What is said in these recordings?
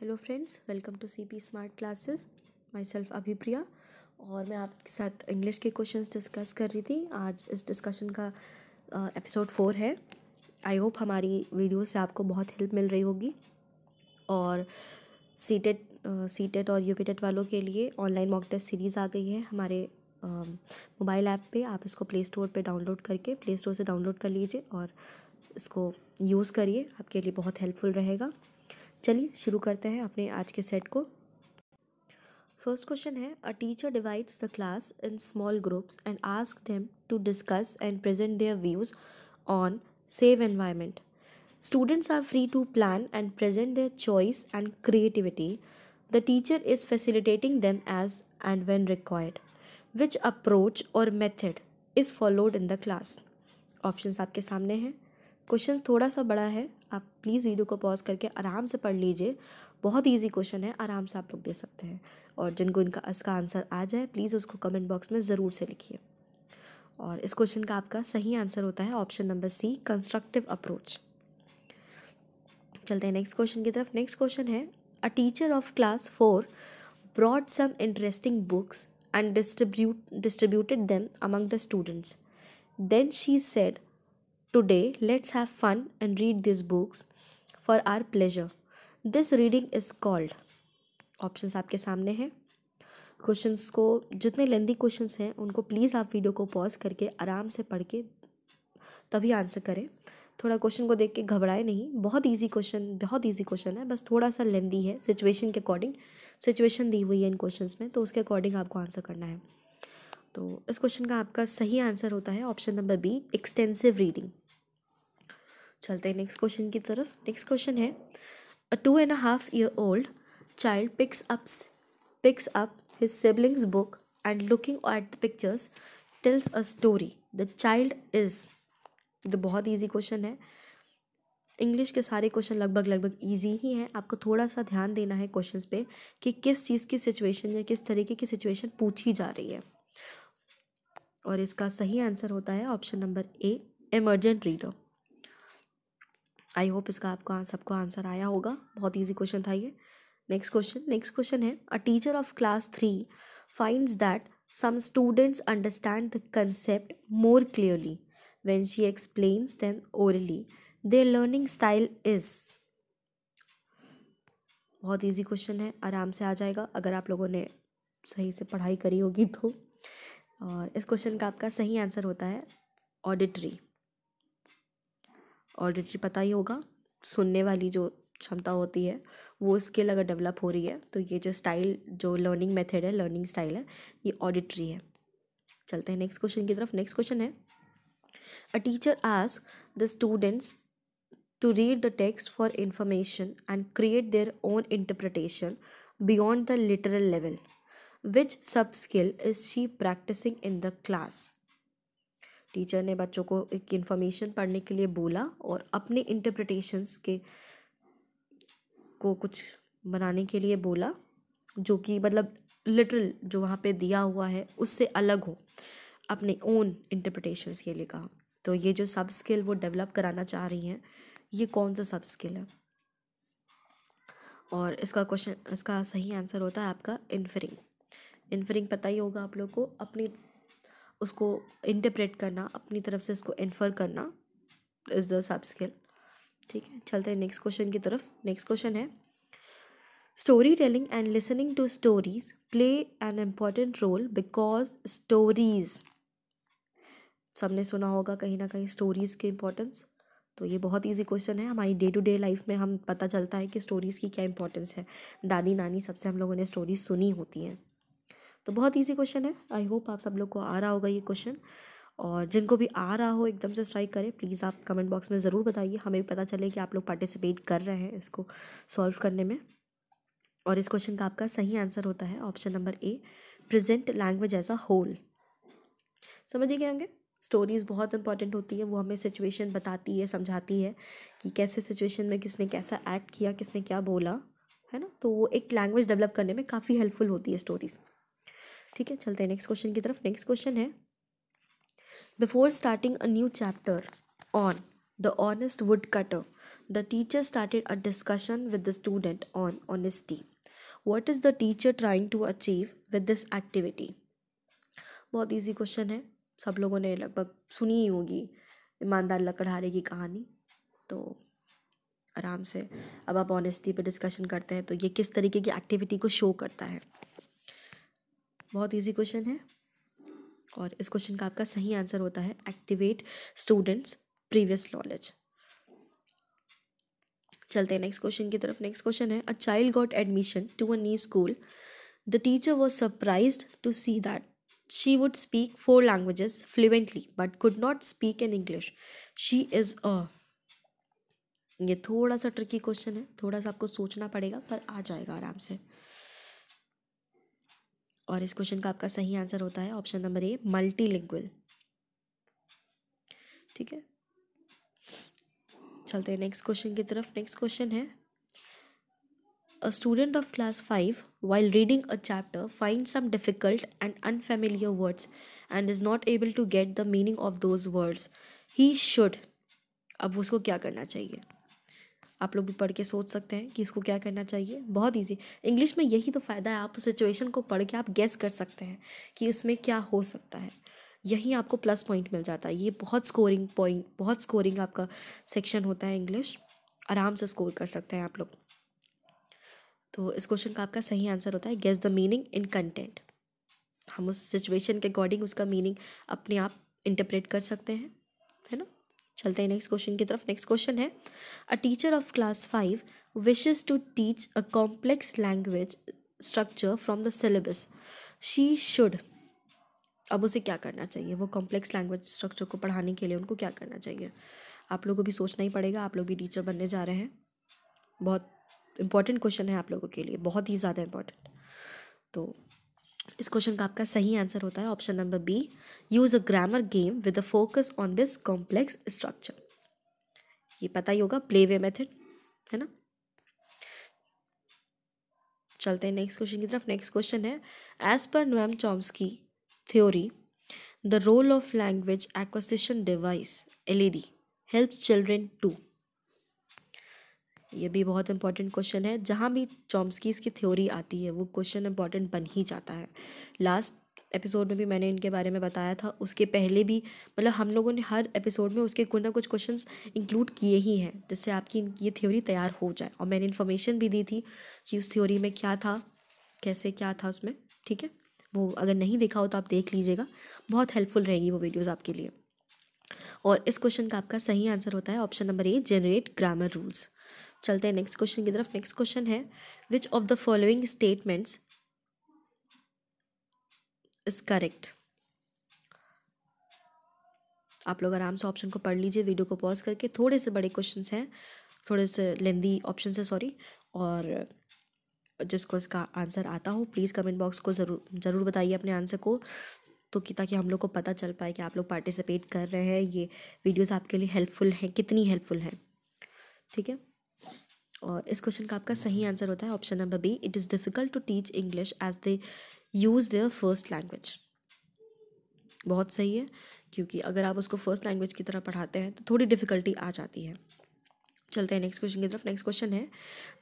Hello friends, welcome to CP smart classes. Myself Abhipriya और मैं आपके साथ इंग्लिश के क्वेश्चंस डिस्कस कर रही थी। आज इस डिस्कशन का एपिसोड 4 है। आई होप हमारी वीडियो से आपको बहुत हेल्प मिल रही होगी। और सीटेट और यूपीटेट वालों के लिए ऑनलाइन मॉक टेस्ट सीरीज़ आ गई है हमारे मोबाइल ऐप पे। आप इसको प्ले स्टोर से डाउनलोड कर लीजिए और इसको यूज़ करिए, आपके लिए बहुत हेल्पफुल रहेगा। चलिए शुरू करते हैं अपने आज के सेट को। फर्स्ट क्वेश्चन है, a teacher divides the class in small groups and ask them to discuss and present their views on save environment. Students are free to plan and present their choice and creativity. The teacher is facilitating them as and when required. Which approach or method is followed in the class? Options आपके सामने हैं। Question थोड़ा सा बड़ा है, आप please video को pause करके आराम से पढ़ लीजिए। बहुत इजी क्वेश्चन है, आराम से आप लोग दे सकते हैं। और जिनको इसका आंसर आ जाए प्लीज़ उसको कमेंट बॉक्स में ज़रूर से लिखिए। और इस क्वेश्चन का आपका सही आंसर होता है option number C, constructive approach. चलते हैं नेक्स्ट क्वेश्चन की तरफ। नेक्स्ट क्वेश्चन है, a teacher of class 4 brought some interesting books and distributed them among the students. Then she said, today let's have fun and read this books for our pleasure. This reading is called. Options आपके सामने हैं। Questions को, जितने लेंदी questions हैं उनको please आप video को pause करके आराम से पढ़ के तभी आंसर करें। थोड़ा क्वेश्चन को देख के घबराए नहीं, बहुत इजी क्वेश्चन है, बस थोड़ा सा लेंदी है। सिचुएशन के अकॉर्डिंग सिचुएशन दी हुई है इन क्वेश्चंस में, तो उसके अकॉर्डिंग आपको आंसर करना है। तो इस क्वेश्चन का आपका सही आंसर होता है option number B, extensive reading. चलते हैं नेक्स्ट क्वेश्चन की तरफ। नेक्स्ट क्वेश्चन है, अ 2.5-year-old child picks up his sibling's book and looking at the pictures tells a story. The child is. तो बहुत इजी क्वेश्चन है। इंग्लिश के सारे क्वेश्चन लगभग इजी ही हैं। आपको थोड़ा सा ध्यान देना है क्वेश्चंस पे कि किस चीज़ की सिचुएशन या किस तरीके की सिचुएशन पूछी जा रही है। और इसका सही आंसर होता है option number A, emergent reader. I hope इसका आपको सबको आंसर आया होगा। बहुत ईजी क्वेश्चन था ये। नेक्स्ट क्वेश्चन है, a teacher of class 3 finds that some students understand the concept more clearly when she explains them orally. Their learning style is. बहुत इजी क्वेश्चन है, आराम से आ जाएगा अगर आप लोगों ने सही से पढ़ाई करी होगी तो। और इस क्वेश्चन का आपका सही आंसर होता है ऑडिटरी पता ही होगा, सुनने वाली जो क्षमता होती है वो स्किल अगर डेवलप हो रही है तो ये जो स्टाइल, जो लर्निंग मेथड है, लर्निंग स्टाइल है, ये ऑडिटरी है। चलते हैं नेक्स्ट क्वेश्चन की तरफ। नेक्स्ट क्वेश्चन है, a teacher asks the students to read the text for information and create their own interpretation beyond the literal level. Which sub-skill is she practicing in the class? Teacher ने बच्चों को एक information पढ़ने के लिए बोला और अपने इंटरप्रिटेशंस को कुछ बनाने के लिए बोला, जो कि मतलब लिटरल जो वहाँ पे दिया हुआ है उससे अलग हो, अपने ओन इंटरप्रिटेशंस के लिए कहा। तो ये जो सब स्किल वो डेवलप कराना चाह रही हैं, ये कौन सा सब स्किल है? और इसका सही आंसर होता है आपका इन्फरिंग पता ही होगा आप लोग को, अपनी उसको इंटरप्रेट करना, अपनी तरफ से इसको इन्फर करना इज द सब स्किल। ठीक है, चलते हैं नेक्स्ट क्वेश्चन की तरफ। नेक्स्ट क्वेश्चन है, story telling and listening to stories play an important role because stories. सबने सुना होगा कहीं ना कहीं स्टोरीज़ की इम्पोर्टेंस। तो ये बहुत इजी क्वेश्चन है। हमारी डे टू डे लाइफ में हम पता चलता है कि स्टोरीज़ की क्या इंपॉर्टेंस है। दादी नानी सबसे हम लोगों ने स्टोरीज सुनी होती हैं। तो बहुत इजी क्वेश्चन है। आई होप आप सब लोग को आ रहा होगा ये क्वेश्चन। और जिनको भी आ रहा हो एकदम से स्ट्राइक करें, प्लीज़ आप कमेंट बॉक्स में ज़रूर बताइए, हमें भी पता चले कि आप लोग पार्टिसिपेट कर रहे हैं इसको सॉल्व करने में। और इस क्वेश्चन का आपका सही आंसर होता है option number A, present language as a whole. समझिए क्या होंगे? स्टोरीज़ बहुत इंपॉर्टेंट होती है, वो हमें सिचुएशन बताती है, समझाती है कि कैसे सिचुएशन में किसने कैसा एक्ट किया, किसने क्या बोला, है ना। तो वो एक लैंग्वेज डेवलप करने में काफ़ी हेल्पफुल होती है स्टोरीज़। ठीक है, चलते हैं नेक्स्ट क्वेश्चन की तरफ। नेक्स्ट क्वेश्चन है, before starting a new chapter on the honest wood cutter the teacher started a discussion with the student on honesty. What is the teacher trying to achieve with this activity? बहुत easy question है, सब लोगों ने लगभग सुनी ही होगी ईमानदार लकड़हारे की कहानी. तो आराम से अब आप ऑनेस्टी पे डिस्कशन करते हैं तो ये किस तरीके की एक्टिविटी को शो करता है. बहुत इजी क्वेश्चन है और इस क्वेश्चन का आपका सही आंसर होता है एक्टिवेट स्टूडेंट्स प्रीवियस नॉलेज. चलते हैं नेक्स्ट क्वेश्चन की तरफ. नेक्स्ट क्वेश्चन है, a child got admission to a new school. The teacher was surprised to see that she would speak 4 languages fluently but could not speak in English. She is a. ये थोड़ा सा tricky question है, थोड़ा सा आपको सोचना पड़ेगा पर आ जाएगा आराम से. और इस क्वेश्चन का आपका सही आंसर होता है ऑप्शन नंबर ए, मल्टीलिंगुअल. ठीक है, चलते हैं नेक्स्ट क्वेश्चन की तरफ. नेक्स्ट क्वेश्चन है, a student of class 5 while reading a chapter finds some difficult and unfamiliar words and is not able to get the meaning of those words. He should. अब उसको क्या करना चाहिए? आप लोग भी पढ़ के सोच सकते हैं कि इसको क्या करना चाहिए. बहुत इजी. इंग्लिश में यही तो फ़ायदा है, आप सिचुएशन को पढ़ के आप गेस कर सकते हैं कि उसमें क्या हो सकता है. यही आपको प्लस पॉइंट मिल जाता है. ये बहुत स्कोरिंग पॉइंट, बहुत स्कोरिंग आपका सेक्शन होता है इंग्लिश. आराम से स्कोर कर सकते हैं आप लोग. तो इस क्वेश्चन का आपका सही आंसर होता है guess the meaning in content. हम उस सिचुएशन के अकॉर्डिंग उसका मीनिंग अपने आप इंटरप्रेट कर सकते हैं, है ना. चलते हैं नेक्स्ट क्वेश्चन की तरफ. नेक्स्ट क्वेश्चन है, a teacher of class 5 wishes to teach a complex language structure from the syllabus. She should. अब उसे क्या करना चाहिए? वो कॉम्प्लेक्स लैंग्वेज स्ट्रक्चर को पढ़ाने के लिए उनको क्या करना चाहिए? आप लोगों को भी सोचना ही पड़ेगा, आप लोग भी टीचर बनने जा रहे हैं. बहुत इंपॉर्टेंट क्वेश्चन है आप लोगों के लिए, बहुत ही ज़्यादा इंपॉर्टेंट. तो इस क्वेश्चन का आपका सही आंसर होता है option number B, use a grammar game with a focus on this complex structure. ये पता ही होगा, प्ले वे मेथड, है ना. चलते हैं नेक्स्ट क्वेश्चन की तरफ. नेक्स्ट क्वेश्चन है, as per Noam Chomsky theory the role of language acquisition device LED helps children to. ये भी बहुत इंपॉर्टेंट क्वेश्चन है. जहाँ भी चॉम्स्कीज़ की थ्योरी आती है वो क्वेश्चन इंपॉर्टेंट बन ही जाता है. लास्ट एपिसोड में भी मैंने इनके बारे में बताया था, उसके पहले भी मतलब हम लोगों ने हर एपिसोड में उसके कुछ ना कुछ क्वेश्चंस इंक्लूड किए ही हैं जिससे आपकी ये थ्योरी तैयार हो जाए. और मैंने इन्फॉर्मेशन भी दी थी कि उस थ्योरी में क्या था, कैसे क्या था उसमें. ठीक है, वो अगर नहीं देखा हो तो आप देख लीजिएगा, बहुत हेल्पफुल रहेगी वो वीडियोज़ आपके लिए. और इस क्वेश्चन का आपका सही आंसर होता है ऑप्शन नंबर ए, जनरेट ग्रामर रूल्स. चलते हैं नेक्स्ट क्वेश्चन की तरफ. नेक्स्ट क्वेश्चन है, which of the following statements is correct. आप लोग आराम से ऑप्शन को पढ़ लीजिए, वीडियो को पॉज करके. थोड़े से बड़े क्वेश्चंस हैं, थोड़े से लेंदी ऑप्शन है, सॉरी. और जिसको इसका आंसर आता हो प्लीज़ कमेंट बॉक्स को ज़रूर बताइए अपने आंसर को, तो कि ताकि हम लोग को पता चल पाए कि आप लोग पार्टिसिपेट कर रहे हैं, ये वीडियोस आपके लिए हेल्पफुल हैं, कितनी हेल्पफुल हैं. ठीक है, और इस क्वेश्चन का आपका सही आंसर होता है option number B, it is difficult to teach English as they use their first language. बहुत सही है, क्योंकि अगर आप उसको फर्स्ट लैंग्वेज की तरह पढ़ाते हैं तो थोड़ी डिफ़िकल्टी आ जाती है. चलते हैं नेक्स्ट क्वेश्चन की तरफ. नेक्स्ट क्वेश्चन है,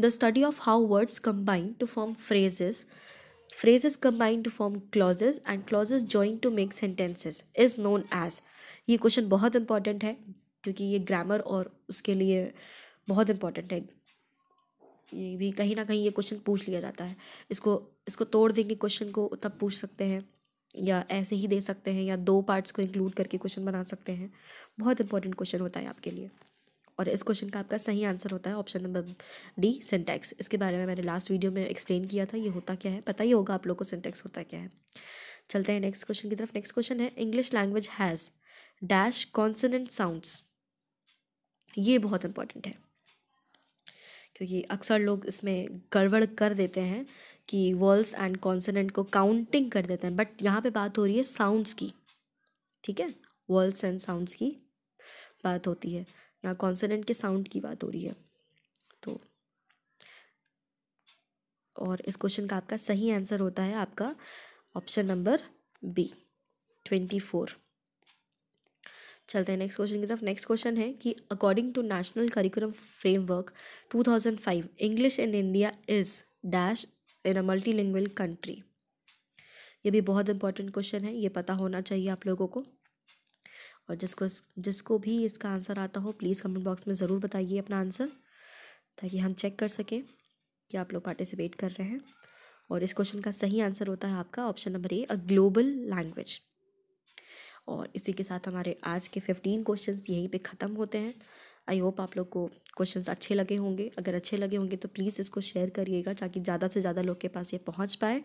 the study of how words combine to form phrases, phrases combine to form clauses and clauses join to make sentences is known as. ये क्वेश्चन बहुत इंपॉर्टेंट है क्योंकि ये ग्रामर और उसके लिए बहुत इंपॉर्टेंट है. ये भी कहीं ना कहीं ये क्वेश्चन पूछ लिया जाता है. इसको इसको तोड़ देंगे क्वेश्चन को तब पूछ सकते हैं, या ऐसे ही दे सकते हैं, या 2 पार्ट्स को इंक्लूड करके क्वेश्चन बना सकते हैं. बहुत इंपॉर्टेंट क्वेश्चन होता है आपके लिए. और इस क्वेश्चन का आपका सही आंसर होता है ऑप्शन नंबर डी, सिंटैक्स. इसके बारे में मैंने लास्ट वीडियो में एक्सप्लेन किया था, ये होता क्या है पता ही होगा आप लोग को, सिंटैक्स होता क्या है. चलते हैं नेक्स्ट क्वेश्चन की तरफ. नेक्स्ट क्वेश्चन है, English language has dash consonant sounds. ये बहुत इंपॉर्टेंट है क्योंकि अक्सर लोग इसमें गड़बड़ कर देते हैं कि वॉल्स एंड कॉन्सोनेंट को काउंटिंग कर देते हैं, बट यहाँ पे बात हो रही है साउंड्स की. ठीक है, वॉल्स एंड साउंड्स की बात होती है, यहाँ कॉन्सोनेंट के साउंड की बात हो रही है. तो और इस क्वेश्चन का आपका सही आंसर होता है आपका ऑप्शन नंबर बी, 24. चलते हैं नेक्स्ट क्वेश्चन की तरफ। नेक्स्ट क्वेश्चन है कि according to national curriculum framework 2005 English in India is dash in a multilingual country. ये भी बहुत इंपॉर्टेंट क्वेश्चन है, ये पता होना चाहिए आप लोगों को। और जिसको भी इसका आंसर आता हो प्लीज़ कमेंट बॉक्स में ज़रूर बताइए अपना आंसर, ताकि हम चेक कर सकें कि आप लोग पार्टिसिपेट कर रहे हैं। और इस क्वेश्चन का सही आंसर होता है आपका option number A, a global language. और इसी के साथ हमारे आज के 15 क्वेश्चंस यहीं पे ख़त्म होते हैं। आई होप आप लोग को क्वेश्चंस अच्छे लगे होंगे। अगर अच्छे लगे होंगे तो प्लीज़ इसको शेयर करिएगा, ताकि ज़्यादा से ज़्यादा लोग के पास ये पहुंच पाए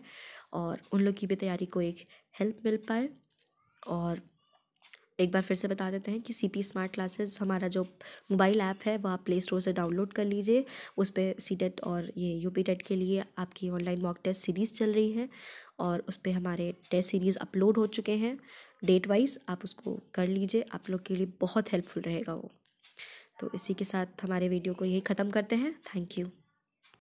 और उन लोग की भी तैयारी को एक हेल्प मिल पाए। और एक बार फिर से बता देते हैं कि CP स्मार्ट क्लासेस हमारा जो मोबाइल ऐप है वो आप प्ले स्टोर से डाउनलोड कर लीजिए। उस पर CTET और ये UP टेट के लिए आपकी ऑनलाइन मॉक टेस्ट सीरीज़ चल रही है, और उस पर हमारे टेस्ट सीरीज़ अपलोड हो चुके हैं डेट वाइज। आप उसको कर लीजिए, आप लोग के लिए बहुत हेल्पफुल रहेगा वो। तो इसी के साथ हमारे वीडियो को यही ख़त्म करते हैं। Thank you.